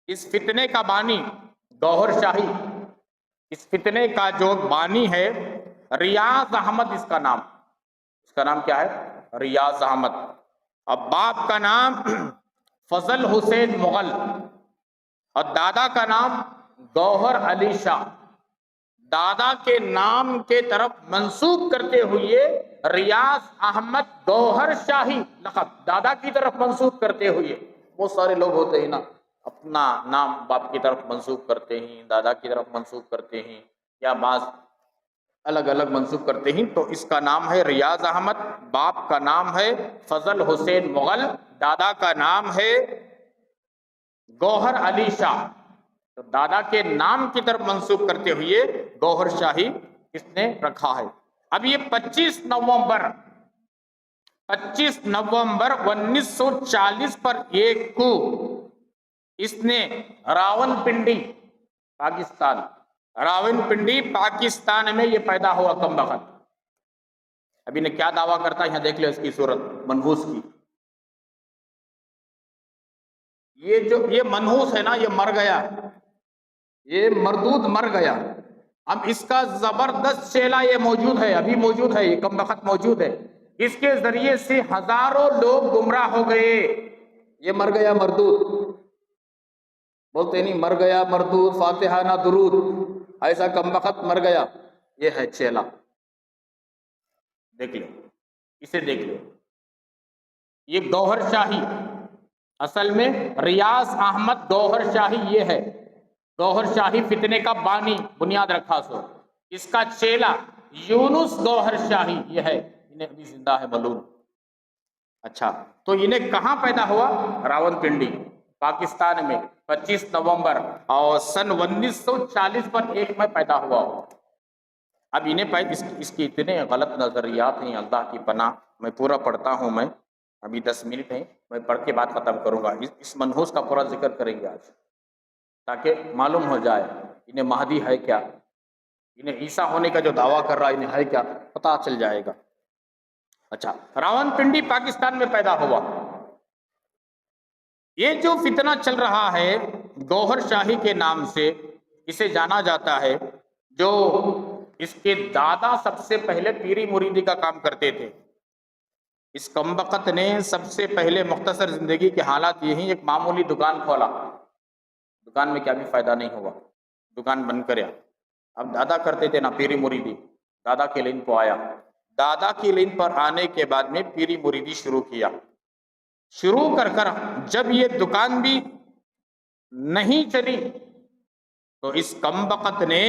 اس فتنے کا بانی گوہر شاہی، اس فتنے کا جو بانی ہے ریاض احمد اس کا نام کیا ہے؟ ریاض احمد۔ اب باپ کا نام فضل حسین مغل اور دادا کا نام گوہر علی شاہ۔ دادا کے نام کے طرف منسوب کرتے ہوئے ریاض احمد گوہر شاہی لقب دادا کی طرف منسوب کرتے ہوئے۔ بہت سارے لوگ ہوتے ہیں نا اپنا نام باپ کی طرف منسوب کرتے ہیں، دادا کی طرف منسوب کرتے ہیں، یا بعض الگ الگ منسوب کرتے ہیں۔ تو اس کا نام ہے ریاض احمد، باپ کا نام ہے فضل حسین مغل، دادا کا نام ہے گوہر علی شاہ۔ تو دادا کے نام کی طرف منسوب کرتے ہوئے گوہر شاہی اس نے رکھا ہے۔ اب یہ 25 نومبر 1940 پر ایک کو اس نے راولپنڈی پاکستان میں یہ پیدا ہوا کم بخت۔ ابھی نے کیا دعویٰ کرتا ہے یہاں دیکھ لیں اس کی صورت منحوس کی۔ یہ منحوس ہے نا یہ مر گیا، یہ مردود مر گیا۔ اب اس کا زبردست چیلا یہ موجود ہے، ابھی موجود ہے، یہ کم بخت موجود ہے۔ اس کے ذریعے سے ہزاروں لوگ گمراہ ہو گئے۔ یہ مر گیا مردود، بولتے نہیں مر گیا مردود فاتحہ نہ درود، ایسا کم بخت مر گیا۔ یہ ہے چیلا، دیکھ لو اسے دیکھ لو۔ یہ گوہر شاہی اصل میں ریاض احمد گوہر شاہی یہ ہے، گوہر شاہی فتنے کا بانی بنیاد رکھا سو۔ اس کا چیلا یونس گوہر شاہی یہ ہے، انہیں ابھی زندہ ہے ملعون۔ اچھا تو انہیں کہاں پیدا ہوا؟ راولپنڈی پاکستان میں 25 نومبر اور سن 1940 پر ایک میں پیدا ہوا ہو۔ اب انہیں اس کی اتنے غلط نظریات ہیں، اللہ کی پناہ۔ میں پورا پڑھتا ہوں، میں ابھی 10 منٹ ہیں، میں پڑھ کے بات ختم کروں گا۔ اس منحوس کا پورا ذکر کریں گے آج، تاکہ معلوم ہو جائے انہیں مہدی ہے کیا، انہیں عیسیٰ ہونے کا جو دعویٰ کر رہا ہے انہیں ہے کیا، پتہ چل جائے گا۔ اچھا راولپنڈی پاکستان میں پیدا ہوا۔ یہ جو فتنہ چل رہا ہے گوہر شاہی کے نام سے اسے جانا جاتا ہے، جو اس کے دادا سب سے پہلے پیری مریدی کا کام کرتے تھے۔ اس کمبخت نے سب سے پہلے مختصر زندگی کے حالات یہی ایک معمولی دکان کھولا، دکان میں کیا بھی فائدہ نہیں ہوا، دکان بند کریا۔ اب دادا کرتے تھے نا پیری مریدی، دادا کے لین کو آیا، دادا کی لین پر آنے کے بعد میں پیری مریدی شروع کیا۔ شروع کر جب یہ دکان بھی نہیں چلی تو اس کمبخت نے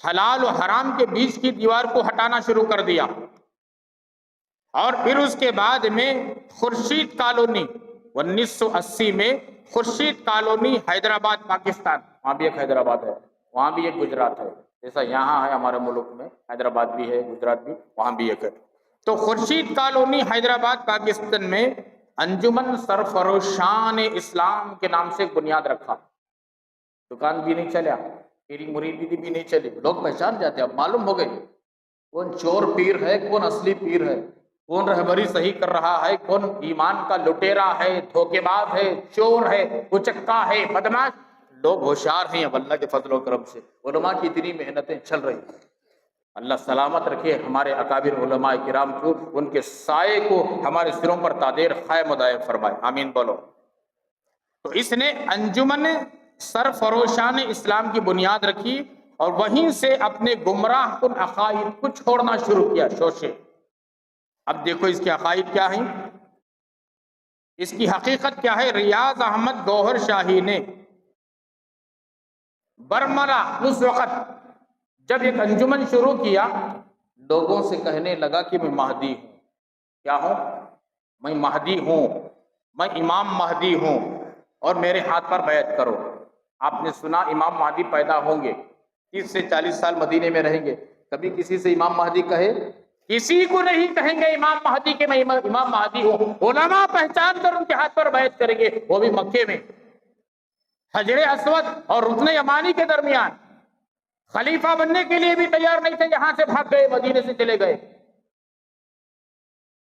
حلال و حرام کے بیچ کی دیوار کو ہٹانا شروع کر دیا۔ اور پھر اس کے بعد میں خورشید کالونی 1980 میں خورشید کالونی حیدرآباد پاکستان، وہاں بھی ایک حیدرآباد ہے، وہاں بھی ایک گجرات ہے، جیسا یہاں ہے ہمارے ملک میں حیدرآباد بھی ہے گجرات بھی، وہاں بھی ایک ہے۔ تو خورشید کالونی حیدرآباد پاکستان میں انجمن سرفروشان اسلام کے نام سے ایک بنیاد رکھا۔ دکان بھی نہیں چلیا، پیری مریدی بھی نہیں چلی، لوگ پہچان جاتے، اب معلوم ہو گئی کون چور پیر ہے کون اصلی پیر ہے، کون رہبری صحیح کر رہا ہے، کون ایمان کا لٹیرا ہے، دھوکے باز ہے، چور ہے، اچکا ہے، بدماش۔ لوگ ہوشیار ہیں اب اللہ کے فضل و کرم سے، علماء کی اتنی محنتیں چل رہی ہیں۔ اللہ سلامت رکھے ہمارے اکابر علماء کرام کو، ان کے سائے کو ہمارے سروں پر تادیر قائم و دائم فرمائے، آمین بولو۔ تو اس نے انجمن سرفروشان اسلام کی بنیاد رکھی اور وہیں سے اپنے گمراہ کن عقائد کو چھوڑنا شروع کیا شوشے۔ اب دیکھو اس کے عقائد کیا ہیں، اس کی حقیقت کیا ہے۔ ریاض احمد گوہر شاہی نے برملا اس وقت جب ایک انجمن شروع کیا، لوگوں سے کہنے لگا کہ میں مہدی ہوں۔ کیا ہوں؟ میں مہدی ہوں، میں امام مہدی ہوں، اور میرے ہاتھ پر بیعت کرو۔ آپ نے سنا امام مہدی پیدا ہوں گے، 30 سے 40 سال مدینے میں رہیں گے، کبھی کسی سے امام مہدی کہے؟ کسی کو نہیں کہیں گے امام مہدی کہ میں امام مہدی ہوں۔ علماء پہچان کر ان کے ہاتھ پر بیعت کریں گے، وہ بھی مکے میں حجر اسود اور رکن یمانی کے درمیان۔ خلیفہ بننے کے لیے بھی تیار نہیں تھے، یہاں سے بھاگ گئے، مدینے سے چلے گئے،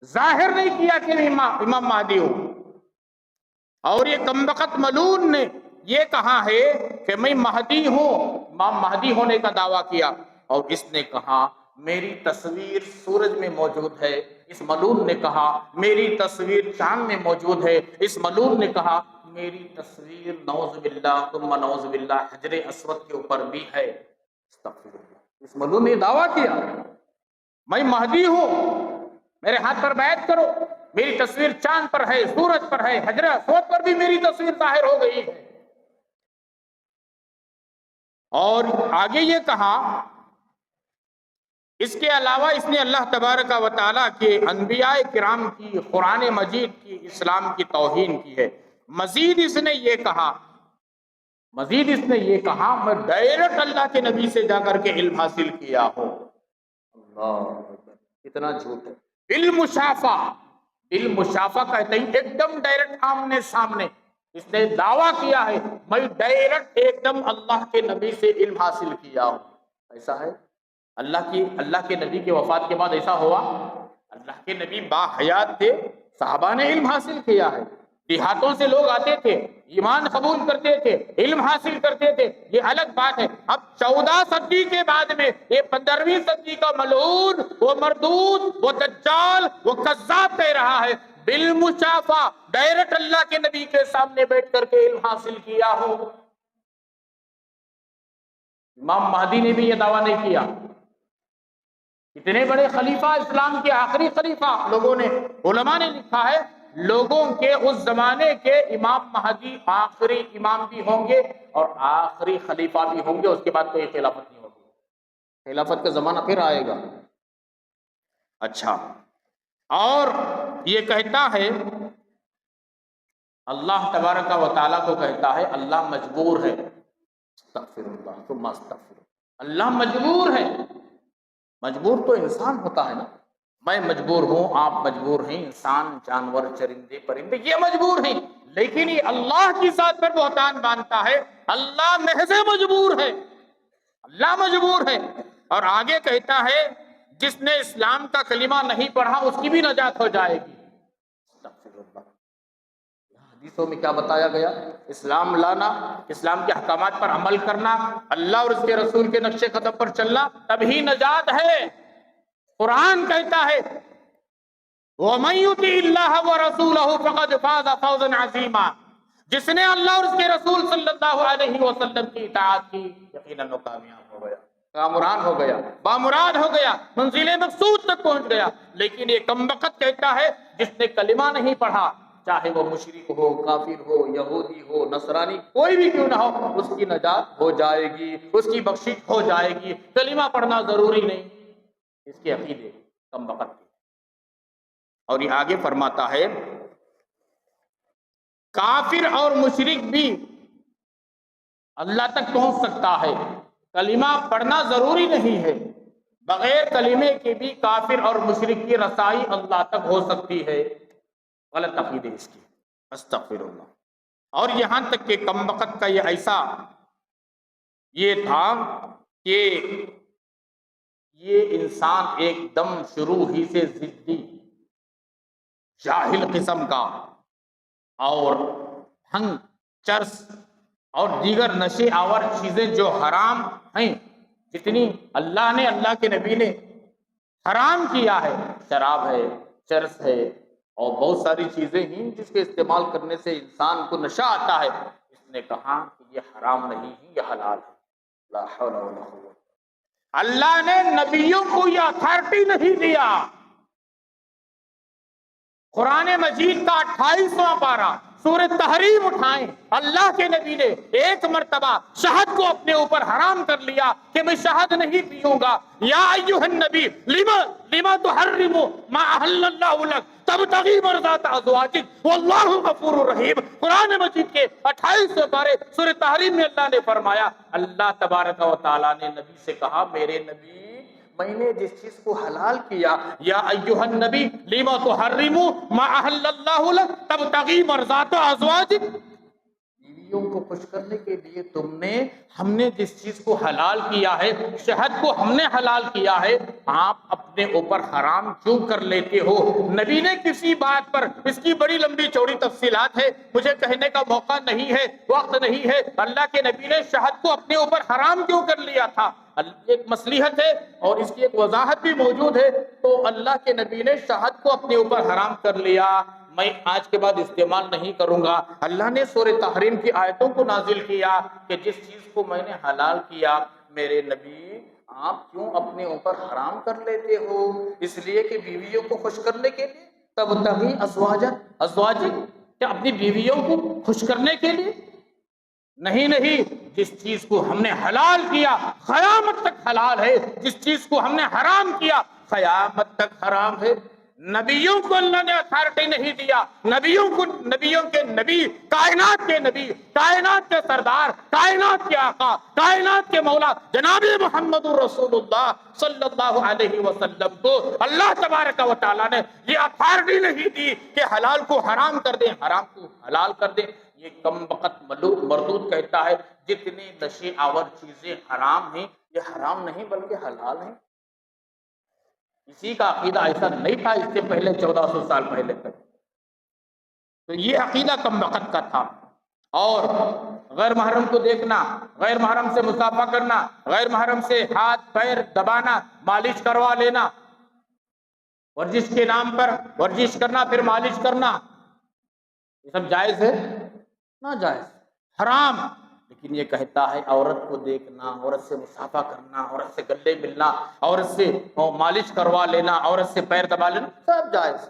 ظاہر نہیں کیا کہ میں امام مہدی ہوں۔ اور یہ کمبخت ملعون نے یہ کہا ہے کہ میں مہدی ہوں، امام مہدی ہونے کا دعویٰ کیا، اور اس نے کہا میری تصویر سورج میں موجود ہے، اس ملعون نے کہا میری تصویر چاند میں موجود ہے، اس ملعون نے کہا میری تصویر نعوذ باللہ ثم نعوذ باللہ حجر اسود کے اوپر بھی ہے۔ استغفر اللہ، اس ملعون نے دعویٰ کیا میں مہدی ہوں، میرے ہاتھ پر بیعت کرو، میری تصویر چاند پر ہے، سورج پر ہے، حجر اسود پر بھی میری تصویر ظاہر ہو گئی ہے۔ اور آگے یہ کہا اس کے علاوہ اس نے اللہ تبارک و تعالیٰ کے انبیاء کرام کی، قرآن مجید کی، اسلام کی توہین کی ہے۔ مزید اس نے یہ کہا میں ڈائریکٹ اللہ کے نبی سے جا کر کے علم حاصل کیا ہوں۔ اللہ اتنا جھوٹ ہے۔ علم مشافہ کہتے ہیں ایک دم ڈائریکٹ آمنے سامنے، اس نے دعویٰ کیا ہے میں ڈائریکٹ ایک دم اللہ کے نبی سے علم حاصل کیا ہوں۔ ایسا ہے؟ اللہ کے نبی کے وفات کے بعد ایسا ہوا؟ اللہ کے نبی با حیات تھے، صحابہ نے علم حاصل کیا ہے، دیہاتوں سے لوگ آتے تھے، ایمان قبول کرتے تھے، علم حاصل کرتے تھے، یہ الگ بات ہے۔ اب 14 صدی کے بعد میں یہ 15ویں صدی کا ملعون، وہ مردود، وہ دجال، وہ کذاب کہہ رہا ہے بالمشافہ ڈائریکٹ اللہ کے نبی کے سامنے بیٹھ کر کے علم حاصل کیا ہو۔ امام مہدی نے بھی یہ دعویٰ نہیں کیا۔ اتنے بڑے خلیفہ، اسلام کے آخری خلیفہ، لوگوں نے، علماء نے لکھا ہے لوگوں کے اس زمانے کے امام مہدی آخری امام بھی ہوں گے اور آخری خلیفہ بھی ہوں گے، اس کے بعد کوئی خلافت نہیں ہوگی، خلافت کا زمانہ پھر آئے گا۔ اچھا، اور یہ کہتا ہے اللہ تبارک و تعالیٰ کو کہتا ہے اللہ مجبور ہے، استغفر اللہ ثم استغفر اللہ مجبور ہے۔ مجبور تو انسان ہوتا ہے نا، میں مجبور ہوں، آپ مجبور ہیں، انسان، جانور، چرندے، پرندے یہ مجبور ہیں، لیکن یہ اللہ کی ذات پر بہتان باندھتا ہے اللہ محض مجبور ہے، اللہ مجبور ہے۔ اور آگے کہتا ہے جس نے اسلام کا کلمہ نہیں پڑھا اس کی بھی نجات ہو جائے گی۔ حدیثوں میں کیا بتایا گیا؟ اسلام لانا، اسلام کے احکامات پر عمل کرنا، اللہ اور اس کے رسول کے نقش قدم پر چلنا، تبھی نجات ہے۔ قرآن کہتا ہے وَمَن يُطِعِ اللَّهَ وَرَسُولَهُ فَقَدْ فَازَ فَوْزًا عَظِيمًا، جس نے اللہ اور اس کے رسول صلی اللہ علیہ وسلم کی اطاعت کی یقیناً وہ کامیاب ہو گیا، کامران ہو گیا، بامراد ہو گیا، منزل مقصود تک پہنچ گیا۔ لیکن یہ کمبخت کہتا ہے جس نے کلمہ نہیں پڑھا، چاہے وہ مشرک ہو، کافر ہو، یہودی ہو، نصرانی، کوئی بھی کیوں نہ ہو، اس کی نجات ہو جائے گی، اس کی بخشش ہو جائے گی، کلمہ پڑھنا ضروری نہیں۔ اس کے عقیدے کمبخت کی۔ اور یہ آگے فرماتا ہے کافر اور مشرک بھی اللہ تک پہنچ سکتا ہے، کلمہ پڑھنا ضروری نہیں ہے، بغیر کلمے کے بھی کافر اور مشرک کی رسائی اللہ تک ہو سکتی ہے۔ غلط عقیدے اس کی، استغفر اللہ۔ اور یہاں تک کہ کمبخت کا یہ ایسا یہ تھا کہ یہ انسان ایک دم شروع ہی سے ضدی، جاہل قسم کا، اور بھنگ، چرس اور دیگر نشے آور چیزیں جو حرام ہیں، جتنی اللہ نے، اللہ کے نبی نے حرام کیا ہے، شراب ہے، چرس ہے، اور بہت ساری چیزیں ہیں جس کے استعمال کرنے سے انسان کو نشہ آتا ہے، اس نے کہا کہ یہ حرام نہیں ہے، یہ حلال ہے۔ لا حول ولا قوت۔ اللہ نے نبیوں کو یہ اتھارٹی نہیں دیا۔ قرآن مجید کا 28واں پارہ سورہ تحریم اٹھائیں، اللہ کے نبی نے ایک مرتبہ شہد کو اپنے اوپر حرام کر لیا کہ میں شہد نہیں پیوں گا۔ یا ایھا النبی لما تحرم ما احل اللہ لک تبتغی مرضات ازواجک واللہ غفور رحیم۔ قرآن مجید کے 28ویں پارے سورہ تحریم میں اللہ نے فرمایا، اللہ تبارک و تعالیٰ نے نبی سے کہا میرے نبی میں نے جس چیز کو حلال کیا، یا ایھا النبی لما تحرم ما احل اللہ لک تبتغی مرضات ازواجک، بیوی بیویوں کو خوش کرنے کے لیے ہم نے جس چیز کو حلال کیا ہے، شہد کو ہم نے حلال کیا ہے، آپ اپنے اوپر حرام کیوں کر لیتے ہو؟ نبی نے کسی بات پر، اس کی بڑی لمبی چوڑی تفصیلات ہے، مجھے کہنے کا موقع نہیں ہے، وقت نہیں ہے۔ اللہ کے نبی نے شہد کو اپنے اوپر حرام کیوں کر لیا تھا؟ ایک مصلحت ہے اور اس کی ایک وضاحت بھی موجود ہے۔ تو اللہ کے نبی نے شہد کو اپنے اوپر حرام کر لیا، میں آج کے بعد استعمال نہیں کروں گا۔ اللہ نے سورہ تحریم کی آیتوں کو نازل کیا کہ جس چیز کو میں نے حلال کیا، میرے نبی آپ کیوں اپنے اوپر حرام کر لیتے ہو؟ اس لیے کہ بیویوں کو خوش کرنے کے لیے، تبتغی ازواجک، کیا اپنی بیویوں کو خوش کرنے کے لیے؟ نہیں، جس چیز کو ہم نے حلال کیا قیامت تک حلال ہے، جس چیز کو ہم نے حرام کیا قیامت تک حرام ہے۔ نبیوں کو اللہ نے اتھارٹی نہیں دیا، نبیوں کے نبی، کائنات کے نبی، کائنات کے سردار، کائنات کے آقا، کائنات کے مولا جناب محمد رسول اللہ صلی اللہ علیہ وسلم کو اللہ تبارک و تعالیٰ نے یہ اتھارٹی نہیں دی کہ حلال کو حرام کر دیں، حرام کو حلال کر دیں۔ یہ کم وقت مردود کہتا ہے جتنی نشے آور چیزیں حرام ہیں، یہ حرام نہیں بلکہ حلال ہیں۔ کسی کا عقیدہ ایسا نہیں تھا اس سے پہلے 1400 سال پہلے تک۔ تو یہ عقیدہ کم وقت کا تھا۔ اور غیر محرم کو دیکھنا، غیر محرم سے مصافحہ کرنا، غیر محرم سے ہاتھ پیر دبانا، مالش کروا لینا، ورزش کے نام پر ورزش کرنا پھر مالش کرنا، یہ سب جائز ہے؟ ناجائز، حرام۔ لیکن یہ کہتا ہے عورت کو دیکھنا، عورت سے مصافحہ کرنا، عورت سے گلے ملنا، عورت سے مالش کروا لینا، عورت سے پیر دبا لینا، سب جائز۔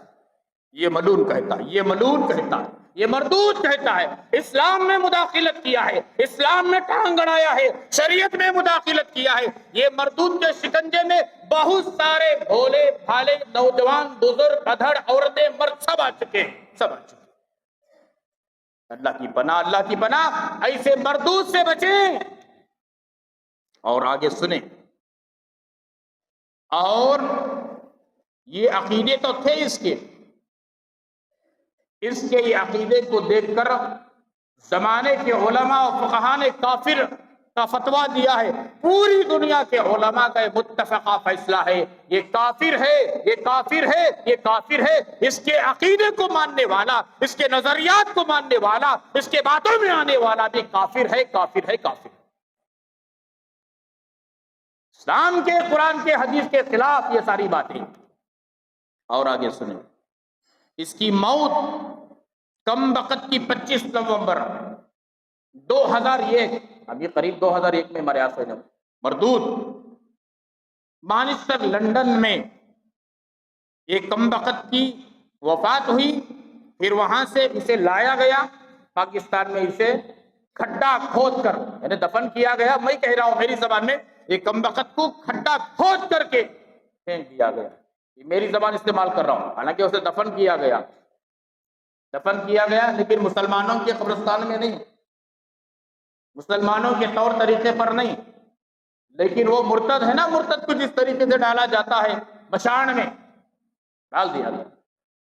یہ ملعون کہتا ہے، یہ ملعون کہتا ہے، یہ مردود کہتا ہے۔ اسلام میں مداخلت کیا ہے، اسلام میں ٹانگ اڑایا ہے، شریعت میں مداخلت کیا ہے۔ یہ مردود کے شکنجے میں بہت سارے بھولے بھالے نوجوان، بزرگ، ادھڑ، عورتیں، مرد سب آ چکے ہیں، سب آ چکے ہیں۔ اللہ کی پناہ، اللہ کی پناہ، ایسے مردود سے بچیں۔ اور آگے سنیں، اور یہ عقیدے تو تھے اس کے یہ عقیدے کو دیکھ کر زمانے کے علماء و فقہاء نے کافر کا فتویٰ دیا ہے۔ پوری دنیا کے علماء کا متفقہ فیصلہ ہے، یہ کافر ہے، یہ کافر ہے، یہ کافر ہے۔ اس کے عقیدے کو ماننے والا، اس کے نظریات کو ماننے والا، اس کے باتوں میں آنے والا بھی کافر ہے، کافر ہے، کافر ہے۔ اسلام کے، قرآن کے، حدیث کے خلاف یہ ساری باتیں۔ اور آگے سنیں، اس کی موت کم وقت کی 25 نومبر 2001، ابھی قریب 2001 میں مریا سے مردود مانچسٹر لندن میں ایک کم وقت کی وفات ہوئی۔ پھر وہاں سے اسے لایا گیا پاکستان میں، اسے کھڈا کھود کر یعنی دفن کیا گیا۔ میں کہہ رہا ہوں میری زبان میں، ایک کم وقت کو کھڈا کھود کر کے پھینک دیا گیا، میری زبان استعمال کر رہا ہوں، حالانکہ اسے دفن کیا گیا، لیکن مسلمانوں کے قبرستان میں نہیں، مسلمانوں کے طور طریقے پر نہیں، لیکن وہ مرتد ہے نا، مرتد کو جس طریقے سے ڈالا جاتا ہے مشاڑ میں ڈال دیا گیا۔